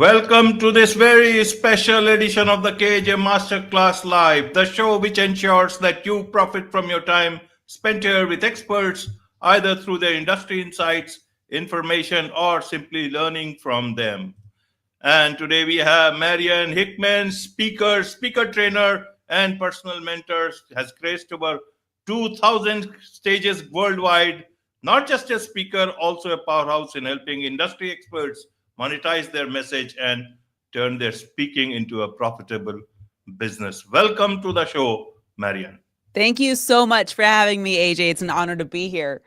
Welcome to this very special edition of the KJ Masterclass Live, the show which ensures that you profit from your time spent here with experts, either through their industry insights, information, or simply learning from them. And today we have Marianne Hickman, speaker trainer, and personal mentor, has graced over 2,000 stages worldwide. Not just a speaker, also a powerhouse in helping industry experts monetize their message and turn their speaking into a profitable business. Welcome to the show, Marianne. Thank you so much for having me, AJ. It's an honor to be here.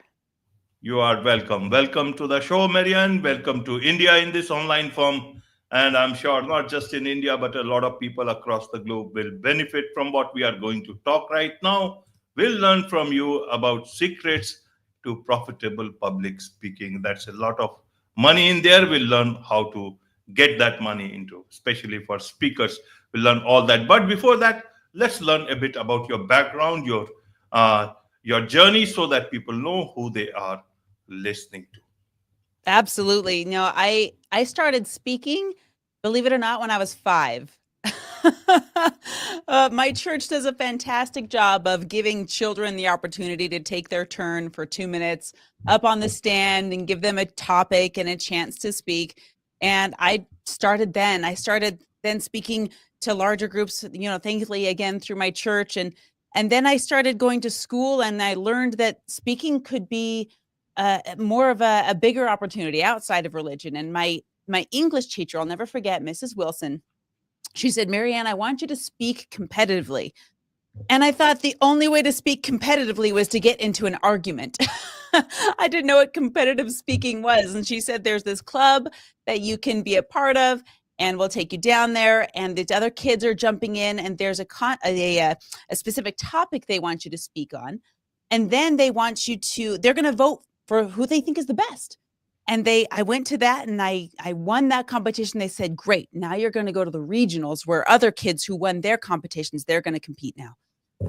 You are welcome. Welcome to the show, Marianne. Welcome to India in this online form. And I'm sure not just in India, but a lot of people across the globe will benefit from what we are going to talk right now. We'll learn from you about secrets to profitable public speaking. That's a lot of money in there. We'll learn how to get that money into, especially for speakers. We'll learn all that. But before that, let's learn a bit about your background, your journey, so that people know who they are listening to. Absolutely. No, I started speaking, believe it or not, when I was 5. My church does a fantastic job of giving children the opportunity to take their turn for 2 minutes up on the stand and give them a topic and a chance to speak. And I started then. I started then speaking to larger groups, thankfully, again, through my church. And then I started going to school, and I learned that speaking could be more of a bigger opportunity outside of religion. And my English teacher, I'll never forget, Mrs. Wilson, she said, "Marianne, I want you to speak competitively." And I thought the only way to speak competitively was to get into an argument. I didn't know what competitive speaking was. And she said, "There's this club that you can be a part of, and we'll take you down there. And the other kids are jumping in, and there's a specific topic they want you to speak on. And then they're going to vote for who they think is the best." And I went to that, and I won that competition. They said, "Great, now you're going to go to the regionals, where other kids who won their competitions, they're going to compete now."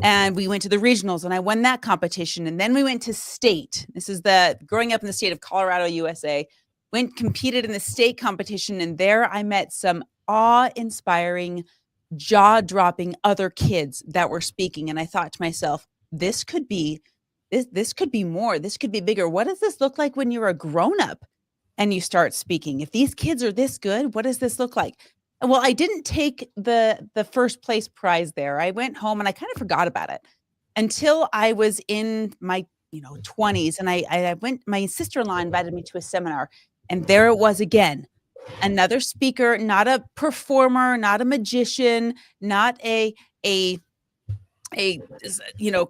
And we went to the regionals, and I won that competition. And then we went to state. This is growing up in the state of Colorado, USA. Competed in the state competition, and there I met some awe-inspiring, jaw-dropping other kids that were speaking. And I thought to myself, this could be more. This could be bigger. What does this look like when you're a grown-up and you start speaking? If these kids are this good, what does this look like? Well, I didn't take the first place prize there. I went home and I kind of forgot about it until I was in my 20s, and I went. My sister-in-law invited me to a seminar, and there it was again. Another speaker, not a performer, not a magician, not a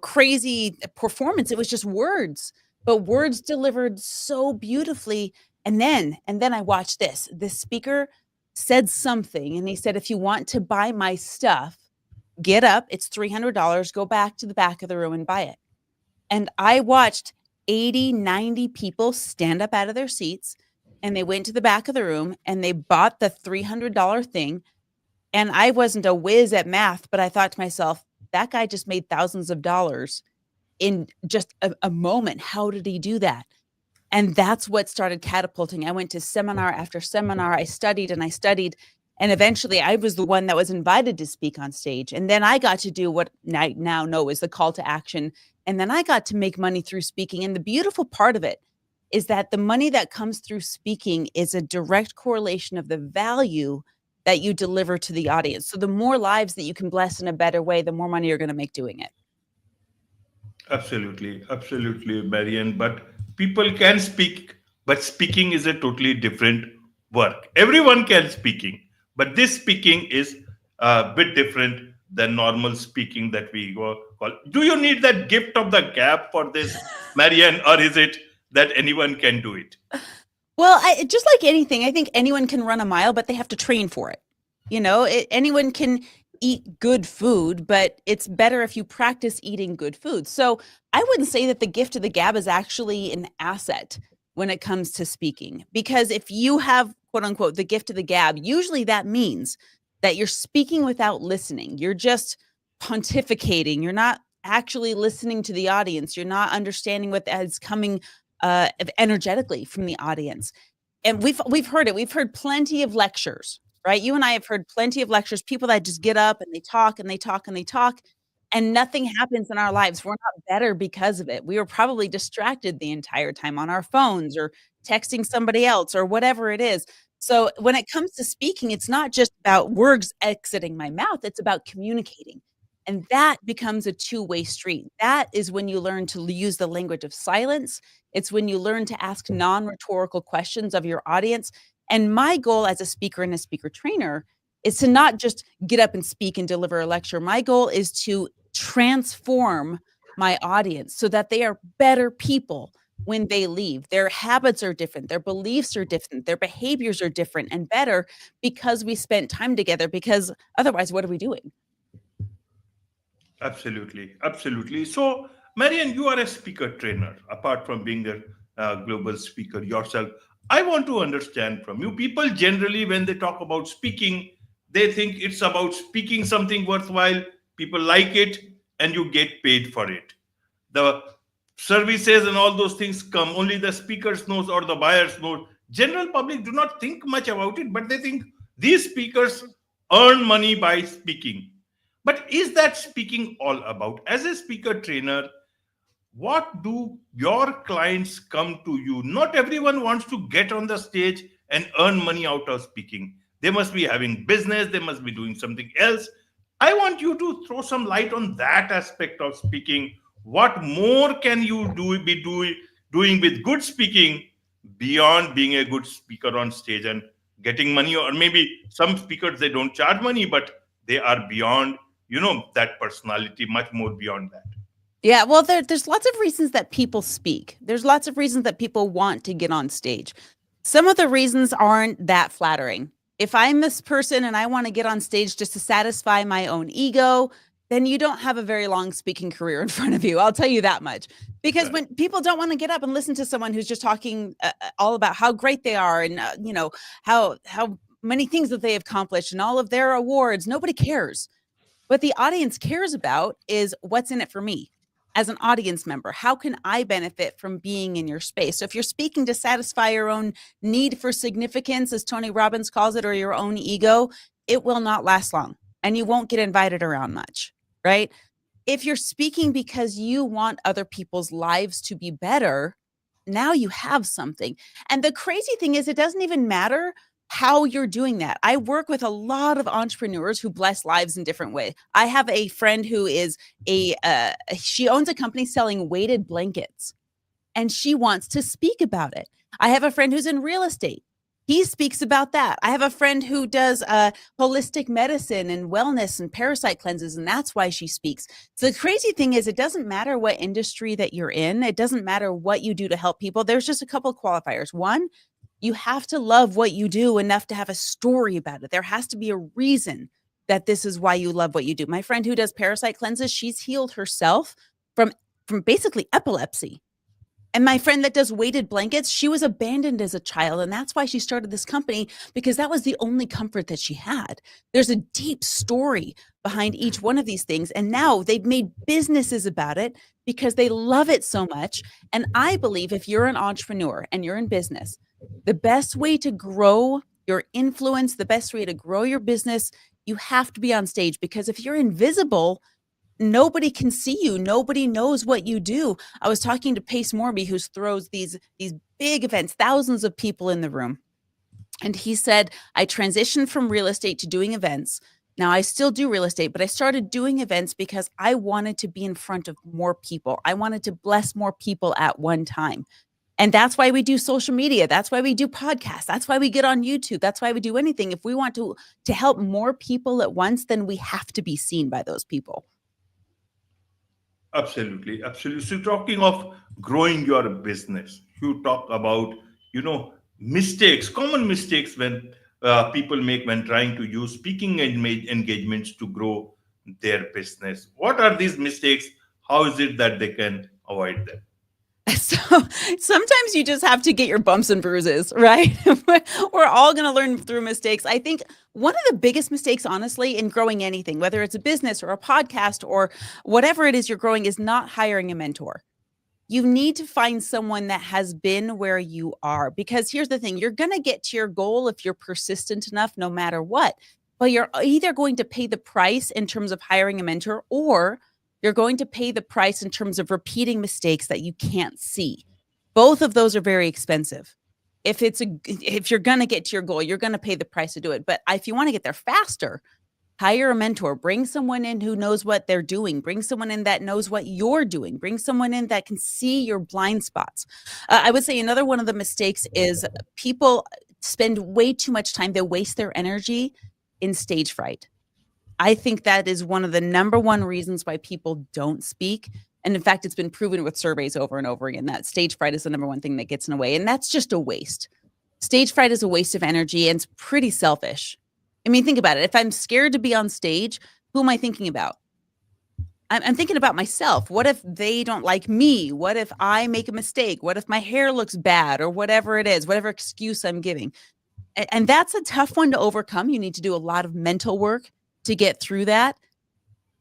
crazy performance. It was just words, but words delivered so beautifully. And then I watched this. This speaker said something, and he said, "If you want to buy my stuff, get up. It's $300. Go back to the back of the room and buy it." And I watched 80, 90 people stand up out of their seats, and they went to the back of the room and they bought the $300 thing. And I wasn't a whiz at math, but I thought to myself, that guy just made thousands of dollars in just a moment. How did he do that? And that's what started catapulting. I went to seminar after seminar. I studied and I studied. And eventually I was the one that was invited to speak on stage. And then I got to do what I now know is the call to action. And then I got to make money through speaking. And the beautiful part of it is that the money that comes through speaking is a direct correlation of the value that you deliver to the audience. So the more lives that you can bless in a better way, the more money you're going to make doing it. Absolutely, Marianne. But people can speak, but speaking is a totally different work. Everyone can speaking, but this speaking is a bit different than normal speaking that we call. Do you need that gift of the gab for this, Marianne, or is it that anyone can do it? Well, just like anything, I think anyone can run a mile, but they have to train for it. Anyone can eat good food, but it's better if you practice eating good food. So I wouldn't say that the gift of the gab is actually an asset when it comes to speaking, because if you have, quote unquote, the gift of the gab, usually that means that you're speaking without listening. You're just pontificating. You're not actually listening to the audience. You're not understanding what is coming energetically from the audience. And we've heard it. We've heard plenty of lectures right? You and I have heard plenty of lectures, people that just get up and they talk and they talk and they talk, and nothing happens in our lives. We're not better because of it. We were probably distracted the entire time on our phones or texting somebody else or whatever it is. So when it comes to speaking, it's not just about words exiting my mouth, it's about communicating. And that becomes a two-way street. That is when you learn to use the language of silence. It's when you learn to ask non-rhetorical questions of your audience. And my goal as a speaker and a speaker trainer is to not just get up and speak and deliver a lecture. My goal is to transform my audience so that they are better people when they leave. Their habits are different, their beliefs are different, their behaviors are different and better because we spent time together. Because otherwise, what are we doing? Absolutely, absolutely. So, Marianne, you are a speaker trainer, apart from being a global speaker yourself. I want to understand from you. People generally, when they talk about speaking, they think it's about speaking something worthwhile. People like it, and you get paid for it. The services and all those things come. Only the speakers knows or the buyers know. General public do not think much about it, but they think these speakers earn money by speaking. But is that speaking all about? As a speaker trainer, what do your clients come to you? Not everyone wants to get on the stage and earn money out of speaking. They must be having business, they must be doing something else. I want you to throw some light on that aspect of speaking. What more can you doing with good speaking beyond being a good speaker on stage and getting money? Or maybe some speakers, they don't charge money, but they are beyond, that personality, much more beyond that. Yeah, well, there's lots of reasons that people speak. There's lots of reasons that people want to get on stage. Some of the reasons aren't that flattering. If I'm this person and I want to get on stage just to satisfy my own ego, then you don't have a very long speaking career in front of you. I'll tell you that much. Because when people don't want to get up and listen to someone who's just talking all about how great they are and how many things that they have accomplished and all of their awards, nobody cares. What the audience cares about is what's in it for me. As an audience member, how can I benefit from being in your space? So if you're speaking to satisfy your own need for significance, as Tony Robbins calls it, or your own ego, it will not last long and you won't get invited around much, right? If you're speaking because you want other people's lives to be better, now you have something. And the crazy thing is, it doesn't even matter how you're doing that. I work with a lot of entrepreneurs who bless lives in different ways. I have a friend who is she owns a company selling weighted blankets and she wants to speak about it. I have a friend who's in real estate. He speaks about that. I have a friend who does holistic medicine and wellness and parasite cleanses, and that's why she speaks. So the crazy thing is, it doesn't matter what industry that you're in. It doesn't matter what you do to help people. There's just a couple of qualifiers. One, you have to love what you do enough to have a story about it. There has to be a reason that this is why you love what you do. My friend who does parasite cleanses, she's healed herself from basically epilepsy. And my friend that does weighted blankets, she was abandoned as a child. And that's why she started this company, because that was the only comfort that she had. There's a deep story behind each one of these things. And now they've made businesses about it because they love it so much. And I believe if you're an entrepreneur and you're in business, the best way to grow your influence, the best way to grow your business, you have to be on stage, because if you're invisible, nobody can see you. Nobody knows what you do. I was talking to Pace Morby, who throws these big events, thousands of people in the room. And he said, I transitioned from real estate to doing events. Now I still do real estate, but I started doing events because I wanted to be in front of more people. I wanted to bless more people at one time. And that's why we do social media. That's why we do podcasts. That's why we get on YouTube. That's why we do anything. If we want to help more people at once, then we have to be seen by those people. Absolutely, absolutely. So, talking of growing your business, you talk about, mistakes, common mistakes when people make when trying to use speaking engagements to grow their business. What are these mistakes? How is it that they can avoid them? So sometimes you just have to get your bumps and bruises, right? We're all going to learn through mistakes. I think one of the biggest mistakes, honestly, in growing anything, whether it's a business or a podcast or whatever it is you're growing, is not hiring a mentor. you need to find someone that has been where you are. Because here's the thing, you're going to get to your goal if you're persistent enough, no matter what. But you're either going to pay the price in terms of hiring a mentor, or you're going to pay the price in terms of repeating mistakes that you can't see. Both of those are very expensive. If you're going to get to your goal, you're going to pay the price to do it. But if you want to get there faster, hire a mentor, bring someone in who knows what they're doing, bring someone in that knows what you're doing, bring someone in that can see your blind spots. I would say another one of the mistakes is people spend way too much time, they waste their energy in stage fright. I think that is one of the number one reasons why people don't speak. And in fact, it's been proven with surveys over and over again that stage fright is the number one thing that gets in the way. And that's just a waste. Stage fright is a waste of energy, and it's pretty selfish. I mean, think about it. If I'm scared to be on stage, who am I thinking about? I'm thinking about myself. What if they don't like me? What if I make a mistake? What if my hair looks bad, or whatever it is, whatever excuse I'm giving? And that's a tough one to overcome. You need to do a lot of mental work to get through that.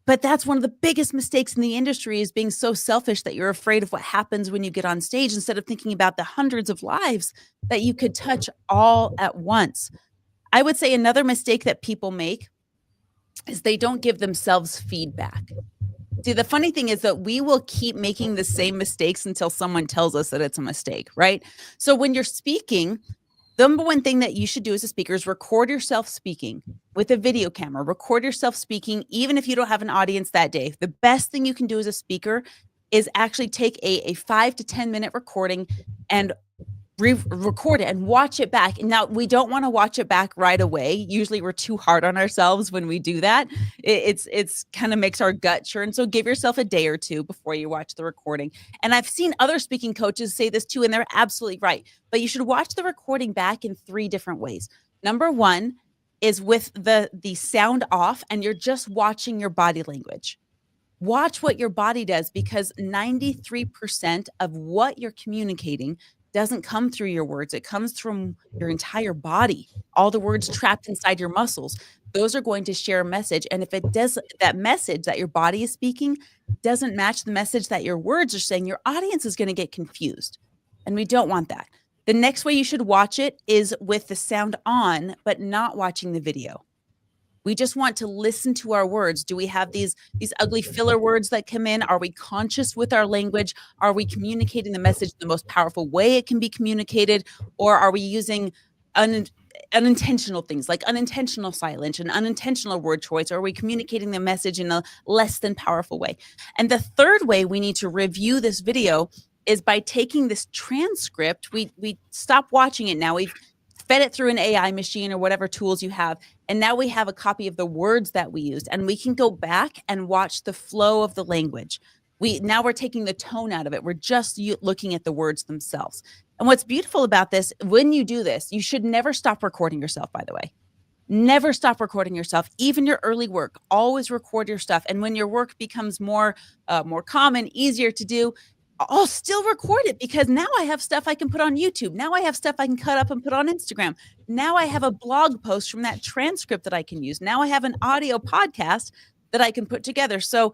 But that's one of the biggest mistakes in the industry, is being so selfish that you're afraid of what happens when you get on stage, instead of thinking about the hundreds of lives that you could touch all at once. I would say another mistake that people make is they don't give themselves feedback. See, the funny thing is that we will keep making the same mistakes until someone tells us that it's a mistake, right? So when you're speaking, the number one thing that you should do as a speaker is record yourself speaking with a video camera. Record yourself speaking, even if you don't have an audience that day. The best thing you can do as a speaker is actually take a 5 to 10 minute recording and record it and watch it back. Now, we don't want to watch it back right away. Usually we're too hard on ourselves when we do that. It's kind of makes our gut churn. So give yourself a day or two before you watch the recording. And I've seen other speaking coaches say this too, and they're absolutely right. But you should watch the recording back in 3 different ways. Number one is with the sound off, and you're just watching your body language. Watch what your body does, because 93% of what you're communicating doesn't come through your words. It comes from your entire body, all the words trapped inside your muscles. Those are going to share a message. And if it does, that message that your body is speaking doesn't match the message that your words are saying, your audience is going to get confused. And we don't want that. The next way you should watch it is with the sound on, but not watching the video. We just want to listen to our words. Do we have these ugly filler words that come in? Are we conscious with our language? Are we communicating the message the most powerful way it can be communicated? Or are we using unintentional things like unintentional silence and unintentional word choice? Or are we communicating the message in a less than powerful way? And the third way we need to review this video is by taking this transcript. We stop watching it now. We've fed it through an AI machine or whatever tools you have. And now we have a copy of the words that we used, and we can go back and watch the flow of the language. Now we're taking the tone out of it. We're just looking at the words themselves. And what's beautiful about this, when you do this, you should never stop recording yourself, by the way. Never stop recording yourself. Even your early work, always record your stuff. And when your work becomes more common, easier to do, I'll still record it, because now I have stuff I can put on YouTube. Now I have stuff I can cut up and put on Instagram. Now I have a blog post from that transcript that I can use. Now I have an audio podcast that I can put together. So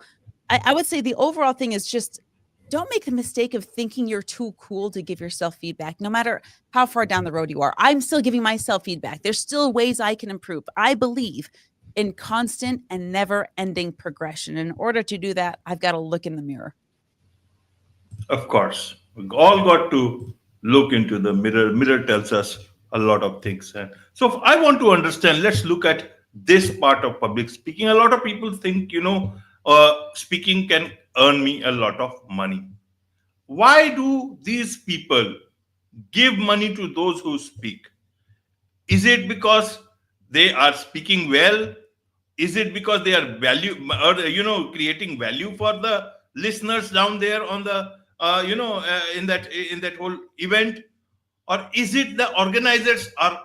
I would say the overall thing is just don't make the mistake of thinking you're too cool to give yourself feedback, no matter how far down the road you are. I'm still giving myself feedback. There's still ways I can improve. I believe in constant and never-ending progression. In order to do that, I've got to look in the mirror. Of course, we all got to look into the mirror. Mirror tells us a lot of things. And so if I want to understand, let's look at this part of public speaking. A lot of people think, speaking can earn me a lot of money. Why do these people give money to those who speak? Is it because they are speaking well? Is it because they are creating value for the listeners down there on the in that whole event? Or is it the organizers are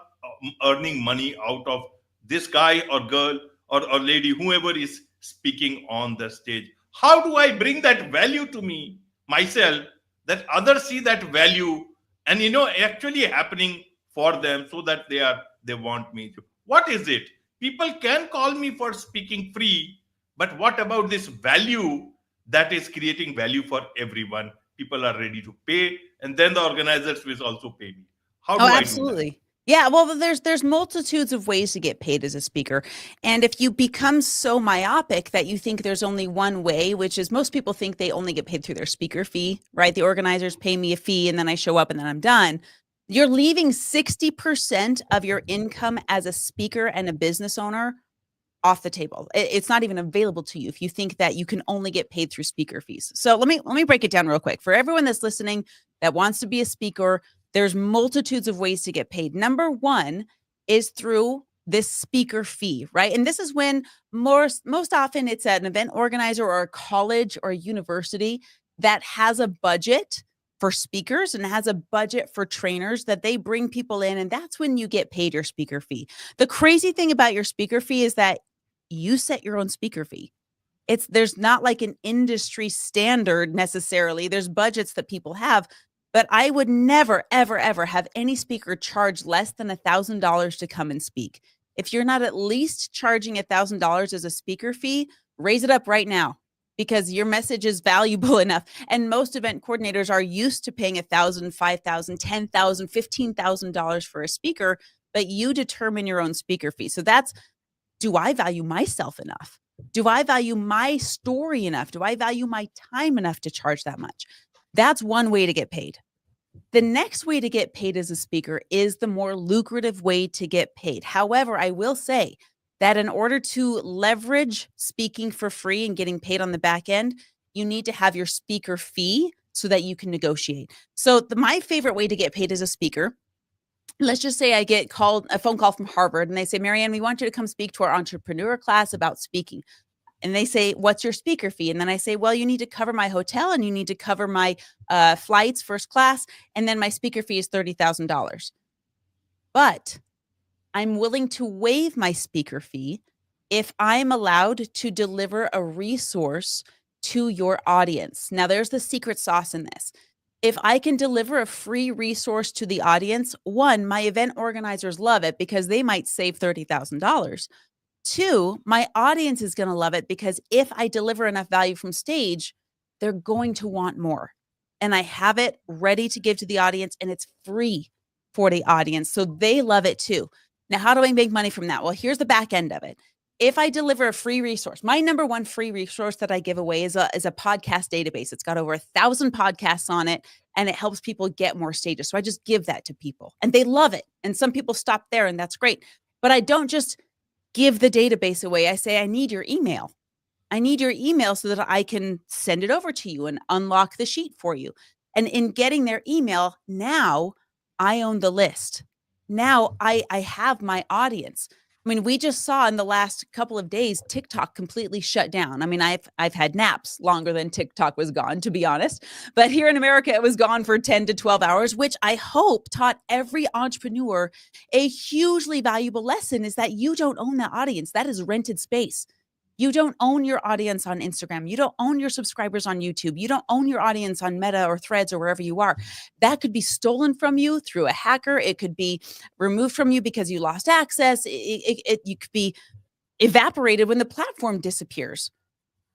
earning money out of this guy or girl or lady, whoever is speaking on the stage? How do I bring that value to me myself, that others see that value and actually happening for them, so that they want me to? What is it? People can call me for speaking free, but what about this value that is creating value for everyone people are ready to pay, and then the organizers will also pay me. How do Oh, I do that? absolutely. Yeah, well, there's multitudes of ways to get paid as a speaker. And if you become so myopic that you think there's only one way, which is most people think they only get paid through their speaker fee, right? The organizers pay me a fee and then I show up and then I'm done. You're leaving 60% of your income as a speaker and a business owner off the table. It's not even available to you if you think that you can only get paid through speaker fees. So let me break it down real quick. For everyone that's listening that wants to be a speaker, there's multitudes of ways to get paid. Number one is through this speaker fee, right? And this is when most often it's an event organizer or a college or a university that has a budget for speakers and has a budget for trainers that they bring people in. And that's when you get paid your speaker fee. The crazy thing about your speaker fee is that you set your own speaker fee. There's not like an industry standard necessarily. There's budgets that people have, but I would never, ever, ever have any speaker charge less than $1,000 to come and speak. If you're not at least charging $1,000 as a speaker fee, raise it up right now because your message is valuable enough. And most event coordinators are used to paying $1,000, $5,000, $10,000, $15,000 for a speaker, but you determine your own speaker fee. So that's, do I value myself enough? Do I value my story enough? Do I value my time enough to charge that much? That's one way to get paid. The next way to get paid as a speaker is the more lucrative way to get paid. However, I will say that in order to leverage speaking for free and getting paid on the back end, you need to have your speaker fee so that you can negotiate. So my favorite way to get paid as a speaker, let's just say I get a phone call from Harvard and they say, Marianne, we want you to come speak to our entrepreneur class about speaking. And they say, what's your speaker fee? And then I say, well, you need to cover my hotel and you need to cover my flights, first class. And then my speaker fee is $30,000. But I'm willing to waive my speaker fee if I'm allowed to deliver a resource to your audience. Now, there's the secret sauce in this. If I can deliver a free resource to the audience, one, my event organizers love it because they might save $30,000. Two, my audience is going to love it because if I deliver enough value from stage, they're going to want more. And I have it ready to give to the audience and it's free for the audience. So they love it too. Now, how do I make money from that? Well, here's the back end of it. If I deliver a free resource, my number one free resource that I give away is a podcast database. It's got over 1,000 podcasts on it and it helps people get more stages. So I just give that to people and they love it. And some people stop there and that's great. But I don't just give the database away. I say, I need your email. I need your email so that I can send it over to you and unlock the sheet for you. And in getting their email, now I own the list. Now I have my audience. I mean, we just saw in the last couple of days, TikTok completely shut down. I mean, I've had naps longer than TikTok was gone, to be honest. But here in America, it was gone for 10 to 12 hours, which I hope taught every entrepreneur a hugely valuable lesson is that you don't own that audience. That is rented space. You don't own your audience on Instagram. You don't own your subscribers on YouTube. You don't own your audience on Meta or Threads or wherever you are. That could be stolen from you through a hacker. It could be removed from you because you lost access. You could be evaporated when the platform disappears.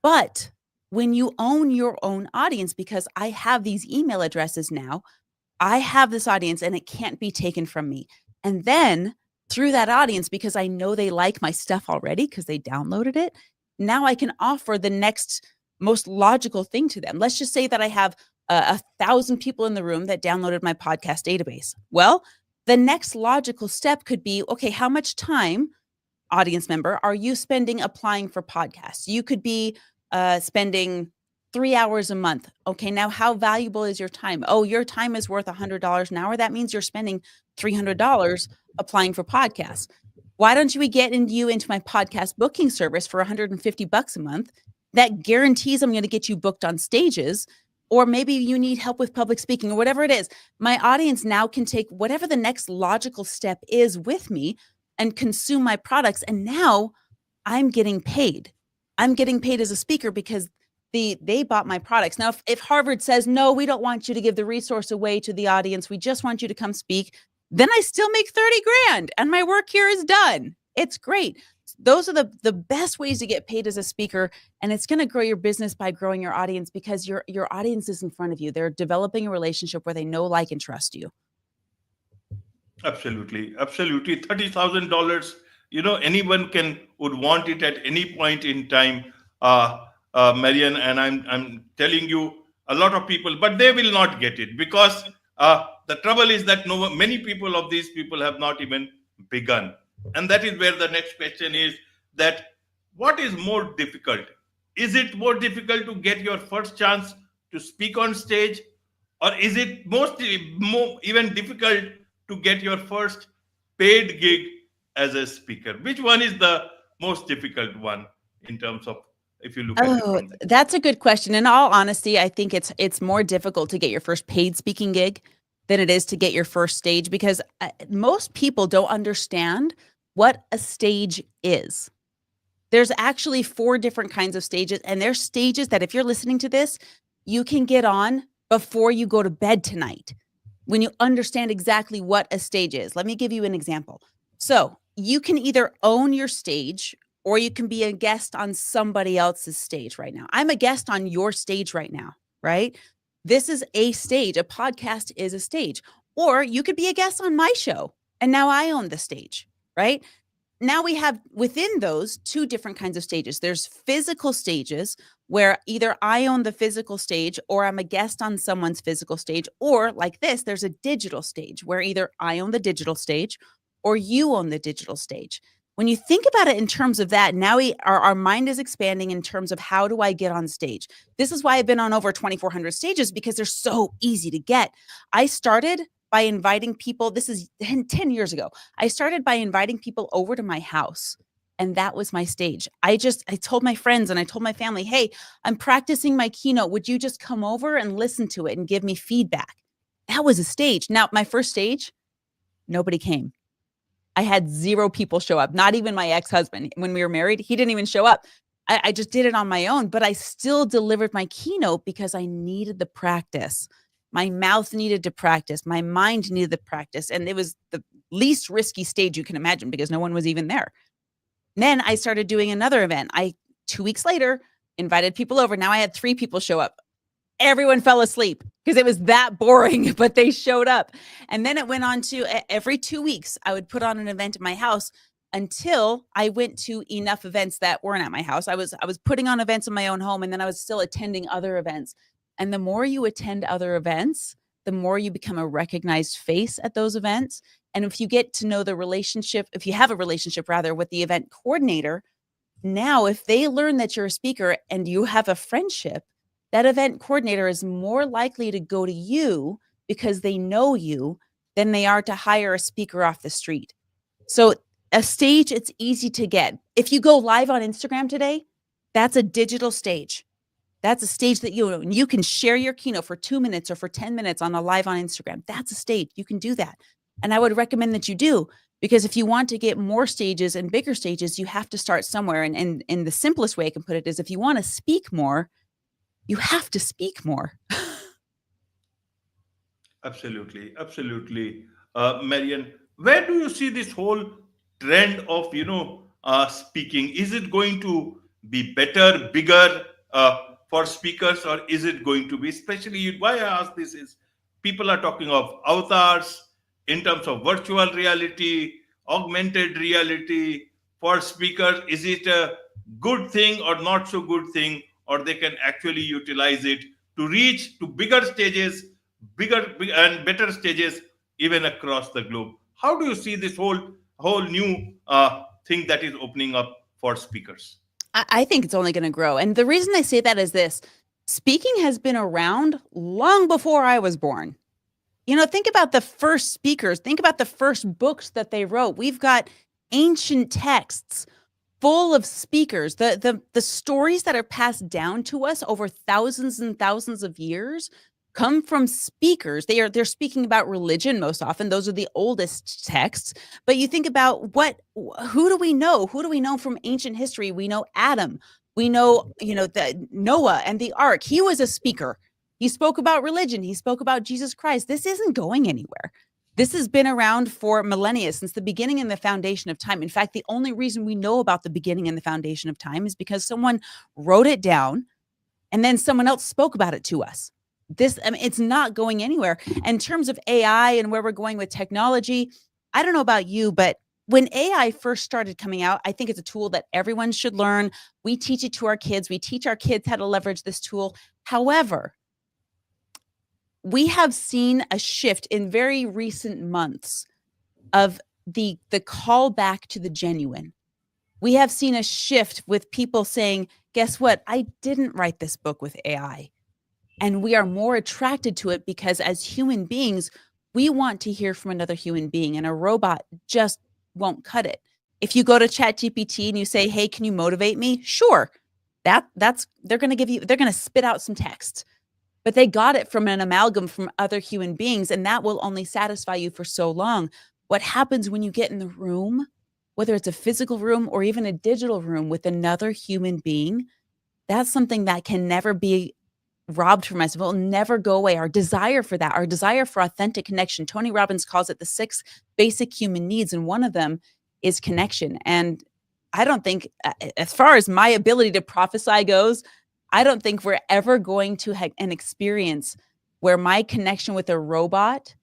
But when you own your own audience, because I have these email addresses now, I have this audience and it can't be taken from me. And then through that audience, because I know they like my stuff already because they downloaded it, now I can offer the next most logical thing to them. Let's just say that I have 1,000 people in the room that downloaded my podcast database. Well, the next logical step could be, okay, how much time, audience member, are you spending applying for podcasts? You could be spending 3 hours a month. Okay, now how valuable is your time? Oh, your time is worth $100 an hour. That means you're spending $300 applying for podcasts. Why don't we get you into my podcast booking service for $150 a month? That guarantees I'm going to get you booked on stages, or maybe you need help with public speaking or whatever it is. My audience now can take whatever the next logical step is with me and consume my products. And now I'm getting paid. I'm getting paid as a speaker because they bought my products. Now, if Harvard says, no, we don't want you to give the resource away to the audience, we just want you to come speak, then I still make 30 grand and my work here is done. It's great. Those are the best ways to get paid as a speaker, and it's going to grow your business by growing your audience because your audience is in front of you. They're developing a relationship where they know, like, and trust you. Absolutely, absolutely. $30,000. Anyone would want it at any point in time, Marian. And I'm telling you, a lot of people, but they will not get it because the trouble is that many people of these people have not even begun, and that is where the next question is: that what is more difficult? Is it more difficult to get your first chance to speak on stage, or is it more even difficult to get your first paid gig as a speaker? Which one is the most difficult one in terms of, if you look at it Oh, from there? that's a good question. In all honesty, I think it's more difficult to get your first paid speaking gig than it is to get your first stage, because most people don't understand what a stage is. There's actually 4 different kinds of stages, and there's stages that if you're listening to this, you can get on before you go to bed tonight when you understand exactly what a stage is. Let me give you an example. So you can either own your stage or you can be a guest on somebody else's stage right now. I'm a guest on your stage right now, right? This is a stage. A podcast is a stage. Or you could be a guest on my show, and now I own the stage, right? Now we have within those 2 different kinds of stages. There's physical stages where either I own the physical stage or I'm a guest on someone's physical stage, or like this, there's a digital stage where either I own the digital stage or you own the digital stage. When you think about it in terms of that, now our mind is expanding in terms of how do I get on stage? This is why I've been on over 2,400 stages, because they're so easy to get. I started by inviting people. This is 10 years ago. I started by inviting people over to my house, and that was my stage. I told my friends and I told my family, hey, I'm practicing my keynote. Would you just come over and listen to it and give me feedback? That was a stage. Now, my first stage, nobody came. I had 0 people show up, not even my ex-husband. When we were married, he didn't even show up. I just did it on my own, but I still delivered my keynote because I needed the practice. My mouth needed to practice. My mind needed the practice. And it was the least risky stage you can imagine because no one was even there. Then I started doing another event. 2 weeks later, invited people over. Now I had 3 people show up. Everyone fell asleep because it was that boring, but they showed up. And then it went on to every 2 weeks, I would put on an event in my house until I went to enough events that weren't at my house. I was putting on events in my own home, and then I was still attending other events. And the more you attend other events, the more you become a recognized face at those events. And if you get to know the relationship, if you have a relationship rather with the event coordinator, now if they learn that you're a speaker and you have a friendship, that event coordinator is more likely to go to you because they know you than they are to hire a speaker off the street. So a stage, it's easy to get. If you go live on Instagram today, that's a digital stage. That's a stage that you can share your keynote for 2 minutes or for 10 minutes on a live on Instagram. That's a stage. You can do that. And I would recommend that you do, because if you want to get more stages and bigger stages, you have to start somewhere. And the simplest way I can put it is, if you want to speak more, you have to speak more. Absolutely, absolutely. Marian, where do you see this whole trend of speaking? Is it going to be better, bigger for speakers, or is it going to be, especially why I ask this is people are talking of avatars in terms of virtual reality, augmented reality for speakers. Is it a good thing or not so good thing, or they can actually utilize it to reach to bigger stages, and better stages even across the globe? How do you see this whole new thing that is opening up for speakers? I think it's only going to grow. And the reason I say that is this: speaking has been around long before I was born. Think about the first speakers. Think about the first books that they wrote. We've got ancient texts full of speakers. The stories that are passed down to us over thousands and thousands of years come from speakers. They're speaking about religion most often. Those are the oldest texts. But you think about who do we know? Who do we know from ancient history? We know Adam. We know, the Noah and the ark. He was a speaker. He spoke about religion. He spoke about Jesus Christ. This isn't going anywhere. This has been around for millennia, since the beginning and the foundation of time. In fact, the only reason we know about the beginning and the foundation of time is because someone wrote it down and then someone else spoke about it to us. It's not going anywhere. In terms of AI and where we're going with technology, I don't know about you, but when AI first started coming out, I think it's a tool that everyone should learn. We teach it to our kids. We teach our kids how to leverage this tool. However, we have seen a shift in very recent months of the call back to the genuine. We have seen a shift with people saying, guess what? I didn't write this book with AI. And we are more attracted to it because as human beings, we want to hear from another human being, and a robot just won't cut it. If you go to ChatGPT and you say, hey, can you motivate me? Sure. They're going to spit out some text, but they got it from an amalgam from other human beings, and that will only satisfy you for so long. What happens when you get in the room, whether it's a physical room or even a digital room with another human being, that's something that can never be robbed from us. It will never go away. Our desire for that, our desire for authentic connection. Tony Robbins calls it the 6 basic human needs, and one of them is connection. And I don't think, as far as my ability to prophesy goes, I don't think we're ever going to have an experience where my connection with a robot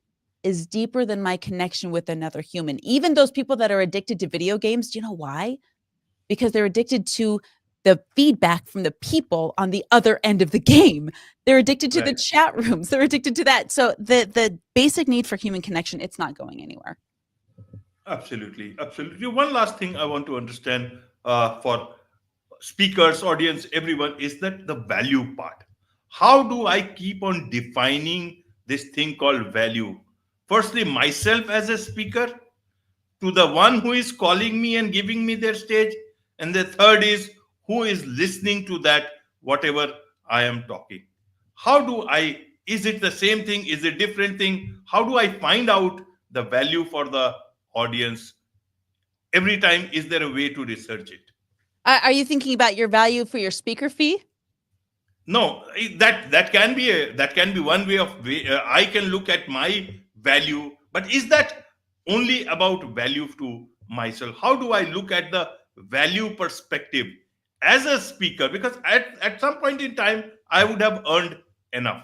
is deeper than my connection with another human. Even those people that are addicted to video games, do you know why? Because they're addicted to the feedback from the people on the other end of the game. They're addicted to the chat rooms. They're addicted to that. So the basic need for human connection, it's not going anywhere. Absolutely. Absolutely. One last thing I want to understand for speakers, audience, everyone, is that the value part. How do I keep on defining this thing called value? Firstly, myself as a speaker, to the one who is calling me and giving me their stage, and the third is who is listening to that whatever I am talking. How do I, is it the same thing, is it different thing? How do I find out the value for the audience every time? Is there a way to research it? Are you thinking about your value for your speaker fee? No, that can be one way of I can look at my value, but is that only about value to myself? How do I look at the value perspective as a speaker? Because at some point in time, I would have earned enough.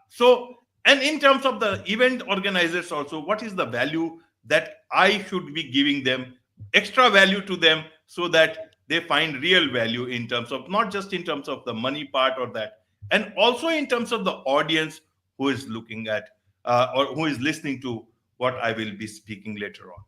So, and in terms of the event organizers also, what is the value that I should be giving them, extra value to them, so that they find real value in terms of, not just in terms of the money part or that, and also in terms of the audience who is looking at or who is listening to what I will be speaking later on.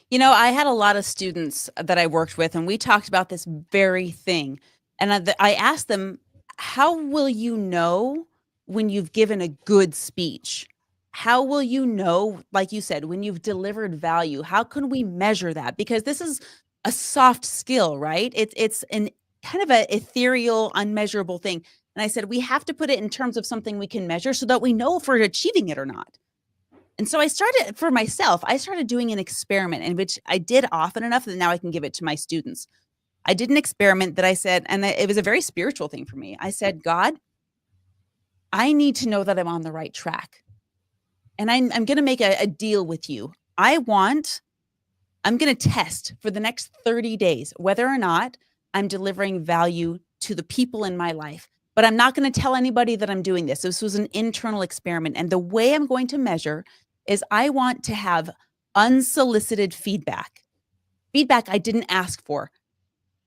You know, I had a lot of students that I worked with, and we talked about this very thing. And I asked them, how will you know when you've given a good speech? How will you know, like you said, when you've delivered value? How can we measure that? Because this is a soft skill, right? It's an kind of an ethereal, unmeasurable thing. And I said, we have to put it in terms of something we can measure so that we know if we're achieving it or not. And so I started, for myself, I started doing an experiment, in which I did often enough that now I can give it to my students. I did an experiment that I said, and it was a very spiritual thing for me. I said, God, I need to know that I'm on the right track. And I'm going to make a deal with you. I'm going to test for the next 30 days whether or not I'm delivering value to the people in my life. But I'm not going to tell anybody that I'm doing this. This was an internal experiment. And the way I'm going to measure is I want to have unsolicited feedback I didn't ask for,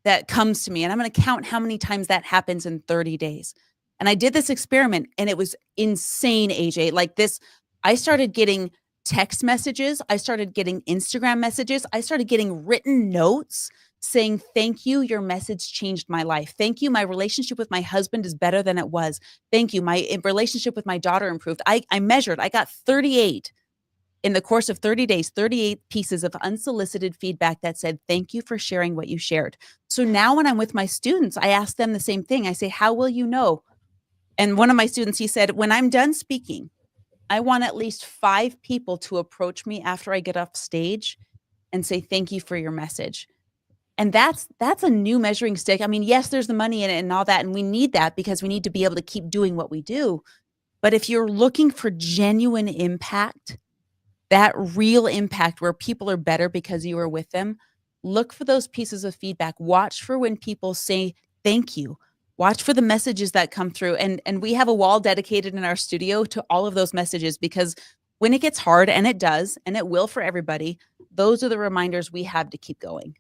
that comes to me. And I'm going to count how many times that happens in 30 days. And I did this experiment, and it was insane, AJ. Like this, I started getting text messages. I started getting Instagram messages. I started getting written notes saying, thank you, your message changed my life. Thank you, my relationship with my husband is better than it was. Thank you, my relationship with my daughter improved. I measured, I got 38 in the course of 30 days, 38 pieces of unsolicited feedback that said, thank you for sharing what you shared. So now when I'm with my students, I ask them the same thing. I say, how will you know? And one of my students, he said, when I'm done speaking, I want at least 5 people to approach me after I get off stage and say, thank you for your message. And that's a new measuring stick. I mean, yes, there's the money in it and all that, and we need that because we need to be able to keep doing what we do. But if you're looking for genuine impact, that real impact where people are better because you were with them, look for those pieces of feedback. Watch for when people say thank you. Watch for the messages that come through. And we have a wall dedicated in our studio to all of those messages, because when it gets hard, and it does, and it will for everybody, those are the reminders we have to keep going.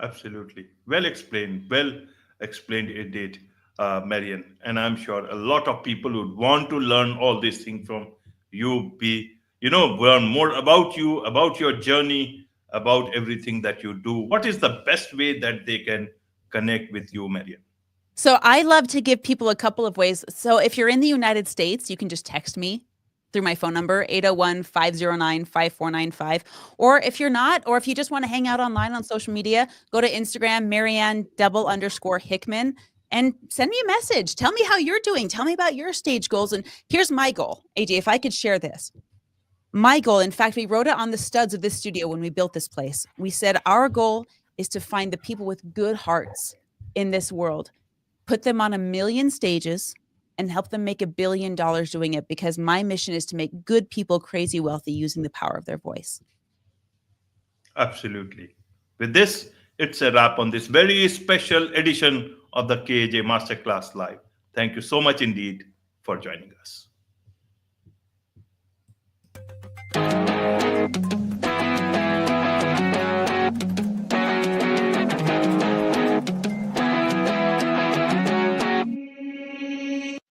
Absolutely. Well explained. Well explained indeed, Marian. And I'm sure a lot of people would want to learn all these things from you, learn more about you, about your journey, about everything that you do. What is the best way that they can connect with you, Marian? So I love to give people a couple of ways. So if you're in the United States, you can just text me through my phone number, 801-509-5495. Or if you're not, or if you just want to hang out online on social media, go to Instagram, Marianne_Hickman, and send me a message. Tell me how you're doing. Tell me about your stage goals. And here's my goal, AJ, if I could share this. My goal, in fact, we wrote it on the studs of this studio when we built this place. We said our goal is to find the people with good hearts in this world, put them on 1 million stages, and help them make $1 billion doing it, because my mission is to make good people crazy wealthy using the power of their voice. Absolutely. With this, it's a wrap on this very special edition of the KJ Masterclass Live. Thank you so much indeed for joining us.